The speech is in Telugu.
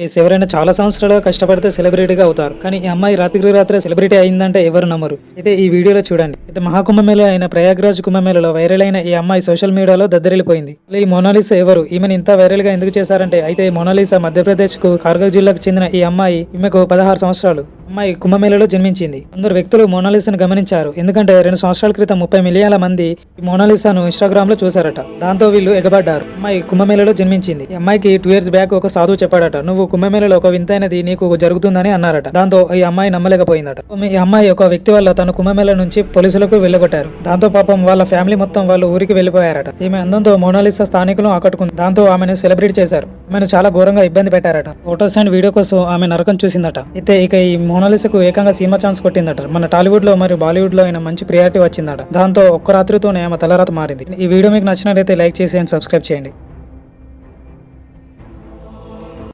ఎవరైనా చాలా సంవత్సరాలుగా కష్టపడితే సెలబ్రిటీగా అవుతారు. కానీ ఈ అమ్మాయి రాత్రికి రాత్రే సెలబ్రిటీ అయిందంటే ఎవరు నమ్మరు. అయితే ఈ వీడియోలో చూడండి. అయితే మహాకుంభమేళ అయిన ప్రయాగ్రాజ్ కుంభమేళలో వైరల్ అయిన ఈ అమ్మాయి సోషల్ మీడియాలో దద్దరిల్లిపోయింది. ఈ మోనాలిసా ఎవరు? ఈమెను ఇంత వైరల్ గా ఎందుకు చేశారంటే, అయితే మోనాలిసా మధ్యప్రదేశ్ కు కార్గిల్ జిల్లాకు చెందిన ఈ అమ్మాయి, ఈమెకు 16 సంవత్సరాలు. అమ్మాయి కుంభమేళలో జన్మించింది. కొందరు వ్యక్తులు మోనాలిసాను గమనించారు. ఎందుకంటే 2 సంవత్సరాల క్రితం 30 మిలియన్ల మంది ఈ మోనాలిసాను ఇన్స్టాగ్రామ్ లో చూసారట. దాంతో వీళ్ళు ఎగబడ్డారు. అమ్మాయి కుంభమేళలో జన్మించింది. ఈ అమ్మాయికి 2 years బ్యాక్ ఒక సాధువు చెప్పాడట, నువ్వు కుంభమేళలో ఒక వింతైనది నీకు జరుగుతుందని అన్నారట. దాంతో ఈ అమ్మాయి నమ్మలేకపోయిందట. ఈ అమ్మాయి ఒక వ్యక్తి వల్ల తన కుంభమేళ నుంచి పోలీసులకు వెళ్ళగొట్టారు. దాంతో పాపం వాళ్ళ ఫ్యామిలీ మొత్తం వాళ్ళు ఊరికి వెళ్లిపోయారట. ఈమె అందంతో మోనాలిసా స్థానికులు ఆకట్టుకుంది. దాంతో ఆమెను సెలబ్రేట్ చేశారు. ఆమెను చాలా ఘోరంగా ఇబ్బంది పెట్టారట. ఫోటోస్ అండ్ వీడియో కోసం ఆమె నరకం చూసిందట. అయితే ఇక ఈ మోనాలిసాకు ఏకంగా సినిమా ఛాన్స్ కొట్టిందట. మన టాలీవుడ్ లో మరియు బాలీవుడ్ లో అయినా మంచి ప్రియారిటీ వచ్చిందట. దాంతో ఒక్క రాత్రితోనే ఆమె తలరాత మారింది. ఈ వీడియో మీకు నచ్చినట్లయితే లైక్ చేసి అండ్ సబ్స్క్రైబ్ చేయండి.